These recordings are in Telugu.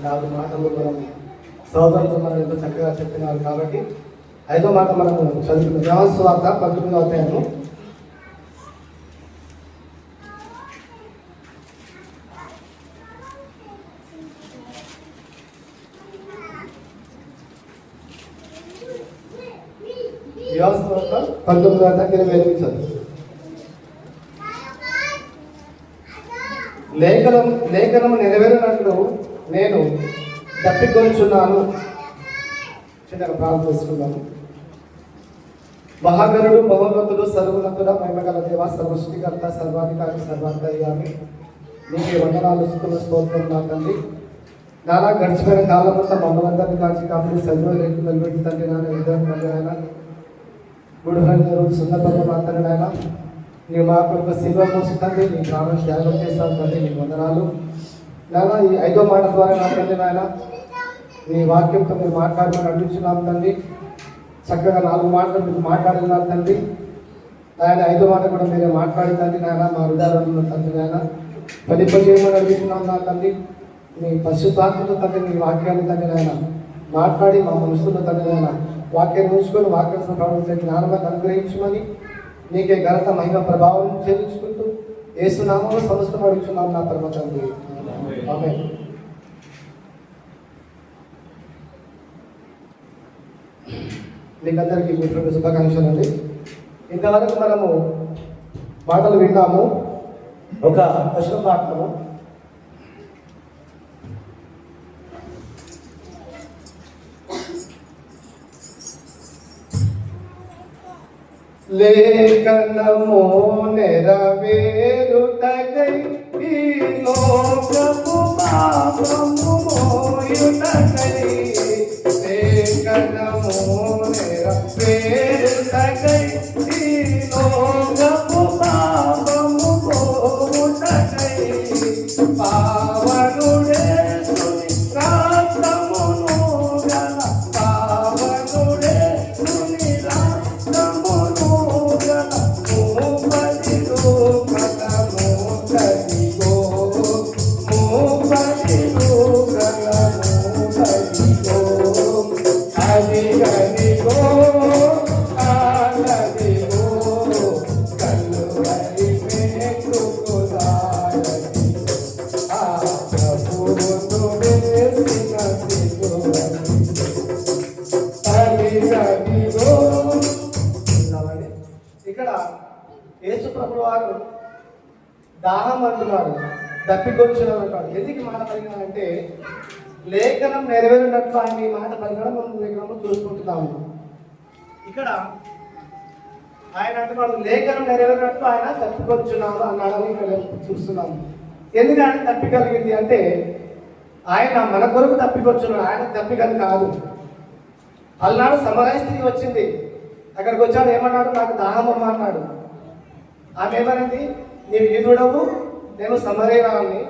4 మాటలు మనం సోదరులతో మనం ఎంతో చక్కగా చెప్తున్నారు కాబట్టి 5వ మాట మనము చదువుకున్నాం. యోహాను సువార్త 19వ అధ్యాయము 19వ అధ్యాయం 28 చదువు. లేఖనము నెరవేరినట్లు నేను తప్పికొంచున్నాను. చిన్నగా ప్రార్థన చేసుకున్నాను. మహాగణుడు మహోన్నతుడు సర్వోన్నతుడ మహిమగల దేవ సర్వసృష్టికర్త సర్వాధికారి సర్వాంతర్యామి నీకే వందనాలు స్తోత్రం నా తండ్రి. నానా గడిచిపోయిన కాలమంతా మమ్మల్ని కాచి కాబట్టి సజీవ రేపు నిలబెట్టి తండ్రి నాన్న విధానం తండ్రి ఆయన గుడుహని రోజు సందర్భంలో నా తండ్రి ఆయన నీ మా కొరకు సేవ కోసం తండ్రి నీ ప్రాణం త్యాగం చేస్తాను తండ్రి నీ వందనాలు నాన్న. ఈ 5వ మాట ద్వారా నా తండ్రి నాయన నీ వాక్యంతో మీరు మాట్లాడమని అడుగుతున్నాం తండ్రి. చక్కగా 4 మాటలు మీరు మాట్లాడినారు తండ్రి. ఆయన 5వ మాట కూడా మీరే మాట్లాడి తండ్రి నాయన మా హృదయాలను తండ్రి నాయన ఫలింపజేయమని అడుగుతున్నాం నా తండ్రి. మీ పరిశుద్ధాత్మతో తండ్రి మీ వాక్యాన్ని తండ్రి నాయన మాట్లాడి మా మనుషులతో తండ్రి నాయన వాక్యాన్ని ఉంచుకొని వాక్యాన్ని ప్రవర్తించే జ్ఞానాన్ని అనుగ్రహించమని నీకే ఘనత మహిమ ప్రభావం చెల్లించుకుంటూ యేసునామములో సమస్తం అడుగుతున్నాం నా పరమ తండ్రి. ఆమేన్. మీకందరికీ పుట్టిన శుభాకాంక్షలు అండి. ఇంతవరకు మనము మాటలు విన్నాము. ఒక పశువు పాఠము లేఖనము నెరవేరుటకై ఈ లోకము పాపము మోయుటకై లేఖనము నెరవేరుటకై ఈ లోకము పాపము మోయుటకై పావనుడే రాత్రమును గల పావనుడే ఇక్కడ యేసు ప్రభువు వారు దాహం అంటున్నాడు, దప్పికొచ్చున్నాడు అంటాడు. ఎందుకు మాట పలికినాడంటే లేఖనం నెరవేరినట్లు ఆయన ఈ మాట పలికడం మనం లేఖనంలో చూసుకుంటున్నాము. ఇక్కడ ఆయన అంటున్నాడు లేఖనం నెరవేరినట్లు ఆయన తప్పికొచ్చున్నాడు అన్నాడని ఇక్కడ చూస్తున్నాము. ఎందుకు ఆయన తప్పికలిగింది అంటే ఆయన మన కొరకు తప్పికొచ్చున్నాడు, ఆయన తప్పికలు కాదు. అలనాడు సమరయ స్త్రీ వచ్చింది, అక్కడికి వచ్చాడు. ఏమన్నాడు? నాకు దాహం అమ్మ అన్నాడు. ఆమె ఏమనింది? నీవు యూదుడవు, నేను సమరయురాలిని,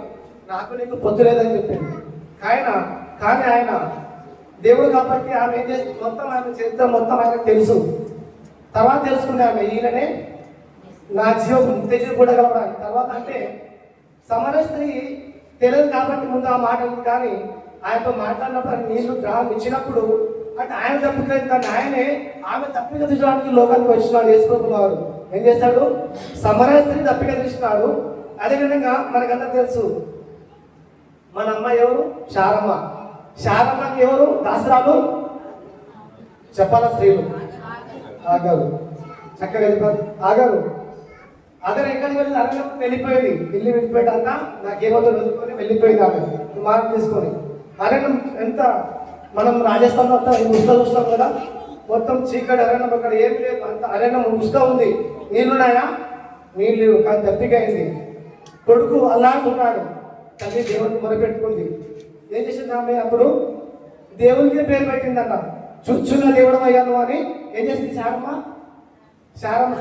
నాకు నీకు పొత్తు లేదని చెప్పింది. కానీ ఆయన దేవుడు కాబట్టి ఆమె ఏం చేసి మొత్తం ఆమె చరిత్ర మొత్తం ఆయనకు తెలుసు. తర్వాత తెలుసుకుంది ఆమె ఈయననే నా జీవం తెచ్చి కూడా కలవడానికి. తర్వాత అంటే సమరయ స్త్రీ తెలియదు కాబట్టి ముందు ఆ మాట ఉంది. కానీ ఆయనతో మాట్లాడినప్పుడు నీళ్లు ఇచ్చినప్పుడు అంటే ఆయన తప్పికలేదు, కానీ ఆయనే ఆమె తప్పిక తీసుకోవడానికి లోకానికి వచ్చినాడు. యేసు ప్రభువు వారు ఏం చేస్తాడు? సమరయ స్త్రీని తప్పిక తీసినాడు. అదేవిధంగా మనకంతా తెలుసు మన అమ్మ ఎవరు? శారమ్మ. శారమ్మకి ఎవరు దాసరాలు? చెప్పాల స్త్రీలు ఆగారు. చక్కగా వెళ్ళిపోయారు. ఆగారు ఎక్కడికి వెళ్ళి అరణ్యం వెళ్ళిపోయింది. ఇల్లు వెళ్ళిపోయాక నాకేమవుతో వదులుకొని వెళ్ళిపోయింది ఆమె మార్పు తీసుకొని. అరణ్యం ఎంత మనం రాజస్థాన్లో అంతా ఉష్క చూస్తాం కదా, మొత్తం చీకటి అరణ్యం, అక్కడ ఏమి లేదు, అంత అరణ్యం ఉష్క ఉంది. నీళ్ళున్నాయా? నీళ్ళు కానీ దప్పిక అయింది. కొడుకు అల్లాడుతున్నాడు. తల్లి దేవుడిని మొరపెట్టుకుంది. ఏం చేసింది ఆమె? అప్పుడు దేవునికి పేరు పెట్టిందట. చుచ్చున్న దేవుడు అయ్యాను అని ఏం చేసింది? శారమ్మ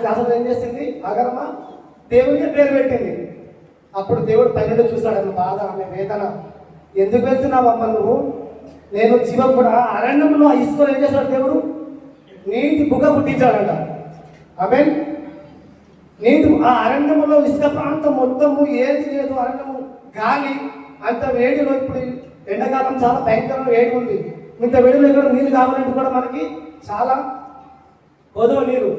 శాస్త్రం ఏం చేసింది? ఆగరమ్మ దేవునికి పేరు పెట్టింది. అప్పుడు దేవుడు పైన చూస్తాడు ఆమె బాధ, ఆమె వేదన. ఎందుకు వెళ్తున్నావమ్మ నువ్వు? నేను జీవం కూడా అరణ్యంలో ఇసుకలో ఏం చేస్తాడు దేవుడు? నీటి బుగ్గ పుట్టించాడంట. ఆమెన్. నీటి ఆ అరణ్యములో ఇసుక ప్రాంతం మొత్తము ఏది లేదు, అరణ్యము గాలి అంత వేడిలో ఇప్పుడు ఎండాకాలం చాలా భయంకరమైన వేడి ఉంది. ఇంత వేడిలో ఇక్కడ నీళ్ళు కావాలంటే కూడా మనకి చాలా కొదవ నీరు.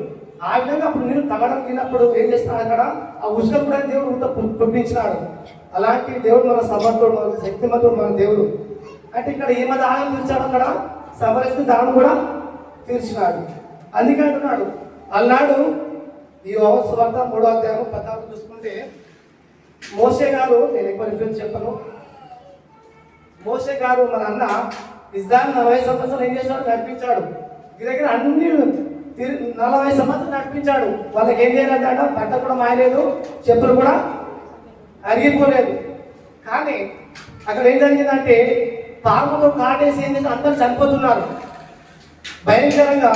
ఆ విధంగా అప్పుడు నీళ్ళు తగ్గడం తిన్నప్పుడు ఏం చేస్తున్నాడు, అక్కడ ఆ ఉష్ణం కూడా దేవుడు పుట్టించినాడు. అలాంటి దేవుడు మన సమర్థుడు, మన శక్తిమంతుడు, మన దేవుడు. అంటే ఇక్కడ ఏమ దాహం తీర్చాడు, అక్కడ సమరస్తి దాహం కూడా తీర్చినాడు. అందుకే అంటున్నాడు అన్నాడు. ఈ సువార్త 3వ అధ్యాయం 14 చూసుకుంటే మోషే గారు, నేను ఎక్కువ రిఫరెన్స్ చెప్పను, మోషే గారు మన అన్న ఇజ్రాయెల్ 40 సంవత్సరాలు ఏం చేశాడు, నడిపించాడు. ఈ దగ్గర అన్ని 40 సంవత్సరాలు నడిపించాడు. వాళ్ళకి ఏం చేయలేదట, బట్ట కూడా మాయలేదు, చెప్పులు కూడా అరిగిపోలేదు. కానీ అక్కడ ఏం జరిగిందంటే పాముతో కాటేసి ఏం చేసి అందరూ చనిపోతున్నారు. భయంకరంగా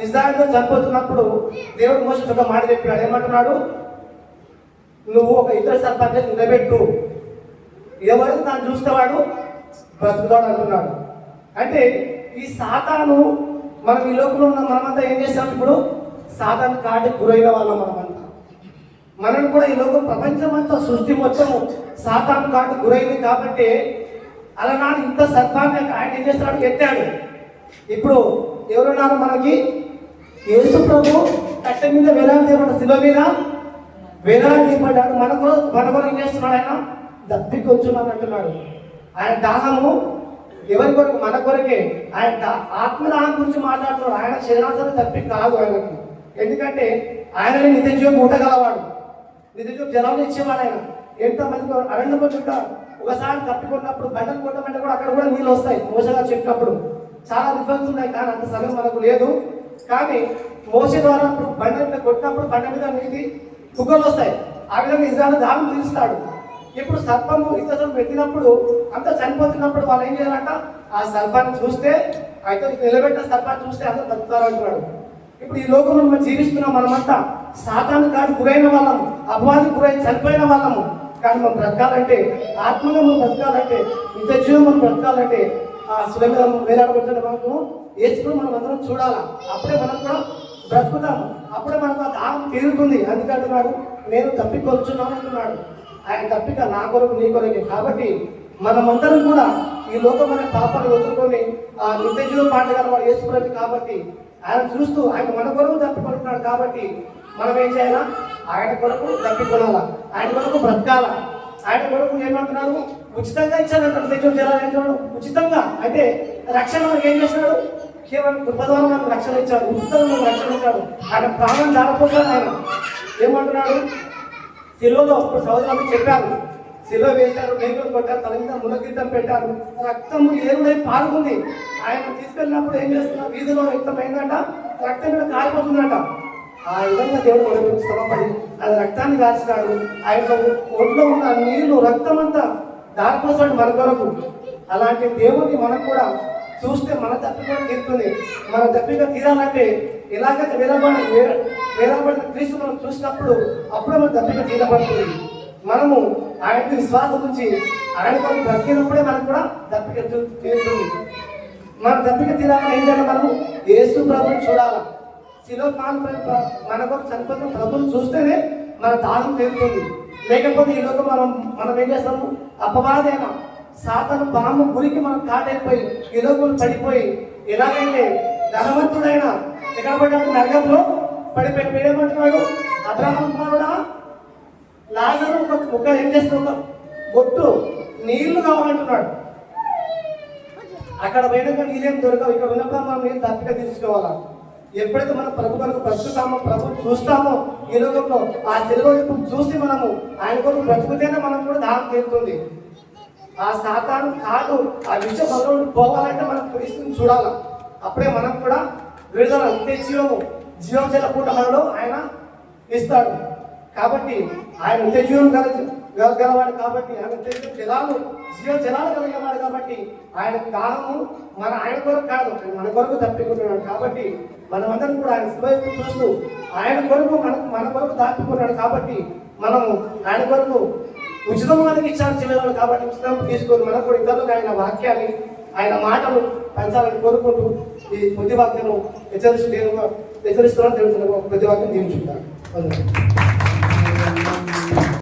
ఇజ్రాయెల్తో చనిపోతున్నప్పుడు దేవుడు మోషేతో ఒక మాట చెప్పాడు. ఏమంటున్నాడు, నువ్వు ఒక ఇతర సర్పంచ్ నిలబెట్టు, ఎవరు దాన్ని చూస్తేవాడు బ్రతుకుతాడు అంటున్నాడు. అంటే ఈ సాతాను, మనం ఈ లోకంలో ఉన్న మనమంతా ఏం చేస్తాం, ఇప్పుడు సాతాను కాటికి గురైన వాళ్ళం మనమంతా. మనం కూడా ఈ లోకం ప్రపంచం అంతా సృష్టి మొత్తము సాతాను కాటికి గురైంది. కాబట్టి అలనాడు ఇంత సర్పాన్ని ఆయన ఏం చేస్తాడు, ఎత్తాడు. ఇప్పుడు ఎవరున్నారు మనకి, యేసు ప్రభు కట్టె మీద వేలాడేయబడ్డ, శిలువ మీద వేలాడేయబడ్డాడు. మన కొరకు ఏం చేస్తున్నాడు, ఆయన దప్పికొచ్చున్నాను అంటున్నాడు. ఆయన దాహము ఎవరి కొరకు, మన కొరకే. ఆయన ఆత్మదాహం గురించి మాట్లాడుతున్నాడు. ఆయన శరీరాసనం తప్పి కాదు ఆయనకి. ఎందుకంటే ఆయనని నిత్యజీవం మూటగలవాడు, నిత్యజీవం జలాలు ఇచ్చేవాడు. ఆయన ఎంతమందికి అరణ్యంలో చుట్టారు. ఒకసారి తప్పికొన్నప్పుడు బండలు కొట్టమంటే కూడా అక్కడ కూడా నీళ్ళు వస్తాయి. మోసగా చెప్పినప్పుడు చాలా రిఫరెన్స్ ఉన్నాయి, కానీ అంత సమయం మనకు లేదు. కానీ మోస ద్వారా బండ మీద కొట్టినప్పుడు బండ మీద నీటి కుక్కలు వస్తాయి. ఆ విధంగా ఇజ్రాయెల్ దాహం తీరుస్తాడు. ఇప్పుడు సర్పము ఇతరులు పెట్టినప్పుడు అంతా చనిపోతున్నప్పుడు వాళ్ళు ఏం చేయాలంట, ఆ సర్పాన్ని చూస్తే, అయితే నిలబెట్టిన సర్పాన్ని చూస్తే అందరూ బతుకుతారు అంటున్నాడు. ఇప్పుడు ఈ లోకంలో మనం జీవిస్తున్నాం, మనమంతా సాతాను కాదు గురైన వాళ్ళము, అపవాది గురై చనిపోయిన వాళ్ళము. కానీ మనం బ్రతకాలంటే, ఆత్మగా మనం బ్రతకాలంటే, ఇంత జీవం మనం బ్రతకాలంటే ఆ సులభంగా వేలాడబడుతున్న మనకు యేసును మనం అందరం చూడాలా. అప్పుడే మనం కూడా బ్రతుకుతాము, అప్పుడే మనకు ఆ దాహం తీరుతుంది. అందుకంటున్నాడు, నేను తప్పికొచ్చున్నాను అంటున్నాడు. ఆయన తప్పిక నా కొరకు నీ కొరకే. కాబట్టి మనమందరం కూడా ఈ లోకం అనే పాపాన్ని వదులుకొని ఆ నిత్యజీవ పాటగారు వాడు యేసుప్రభు. కాబట్టి ఆయన చూస్తూ ఆయన మన కొరకు తప్పికొంటున్నాడు. కాబట్టి మనం ఏం చేయాలా, ఆయన కొరకు తప్పికొనాలా, ఆయన కొరకు బ్రతకాల. ఆయన కొరకు ఏమంటున్నాడు, ఉచితంగా ఇచ్చాడు నిత్యజీవం జలాలు ఉచితంగా. అంటే రక్షణ మనకి ఏం చేస్తున్నాడు, కేవలం కృప ద్వారా మనకు రక్షణ ఇచ్చాడు, ఉచితంగా మనకు రక్షణ ఇచ్చాడు. ఆయన ప్రాణం దారిపోతాడు. ఆయన ఏమంటున్నాడు, శిలువలో సహోదరులకు చెప్పారు, శిలువ వేశారు, మేకులు కొట్టారు, తల మీద మునకిరీటం పెట్టారు, రక్తము ఏరుడై పారుతుంది. ఆయన తీసుకెళ్ళినప్పుడు ఏం చేస్తున్నారు, వీధిలో రక్తం అయిందంట, రక్తం మీద కారిపోతుందంట. ఆ విధంగా దేవుడు మనకు శ్రమపడి అది రక్తాన్ని దాచినాడు. ఆయన ఒంట్లో ఉన్న నీళ్లు రక్తం అంతా దారిపోసాడు మన కొరకు. అలాంటి దేవుడిని మనం కూడా చూస్తే మన తప్పిక తీరుతుంది. మన తప్పిక తీరాలంటే ఎలాగైతే వేలబడిన క్రీస్తు మనం చూసినప్పుడు అప్పుడే మన తప్పిక తీరబడుతుంది. మనము ఆయనకి విశ్వాసం నుంచి ఆయన కొరకు బ్రతికినప్పుడే మనకు కూడా తప్పిక తీరుతుంది. మన తప్పిక తీరాలని ఏం చేయాలి, మనము యేసు ప్రభుని చూడాలి. శిలో మన కొరకు చనిపోతున్న ప్రభుని చూస్తేనే మన దాహం తీరుతుంది. లేకపోతే ఈ లోకం మనం ఏం చేస్తాము, అపవాదైనా సాతాను పాము గురికి మనం కాటైపోయి ఈ లోకం పడిపోయి, ఎలాగైతే ధనవంతుడైనా ఎక్కడ పడ్డాడు, నరకంలో పడిపోయి. ఏమంటున్నాడు, అబ్రహాము కుమారుడా లాజరు ఒక ఏం చేస్తున్నాడు, ఒక బొట్టు నీళ్లు కావాలంటున్నాడు. అక్కడ పోయినాక నీళ్ళేం దొరకవు. ఇక్కడ ఉన్నప్పుడు మనం నీళ్ళు తప్పిక తీసుకోవాలా. ఎప్పుడైతే మనం ప్రభు కొరకు బ్రతుకుతామో, ప్రభు చూస్తామో ఈ లోకంలో, ఆ శిలువ చూసి మనము ఆయన కొరకు బ్రతుకుతేనే మనం కూడా దాహం తీరుతుంది. ఆ సాతాను కాదు, ఆ విష బలంలో పోవాలంటే మనం క్రీస్తుని చూడాలి. అప్పుడే మనం కూడా విడుదల, అంతే జీవం జల పూట మనలో ఆయన ఇస్తాడు. కాబట్టి ఆయన నిత్య జీవం గలవాడు. కాబట్టి ఆయన జలాలు జీవ జలాలు కలిగినవాడు. కాబట్టి ఆయన దాహము ఆయన కొరకు కాదు, మన కొరకు తప్పికుంటున్నాడు. కాబట్టి మనమందరం కూడా ఆయన వైపు చూస్తూ ఆయన కొరకు మన కొరకు దాటుకున్నాడు. కాబట్టి మనము ఆయన కొరకు ఉచితంగా ఇచ్చాను చిన్నవాళ్ళు. కాబట్టి ఉచితం తీసుకొని మనకు కూడా ఇతరులకు ఆయన వాక్యాన్ని, ఆయన మాటలు పంచాలని కోరుకుంటూ ఈ కొద్ది వాక్యము హెచ్చరిస్తున్నాను తెలుసుకున్న కొద్ది వాక్యం దీవించుకుంటాను.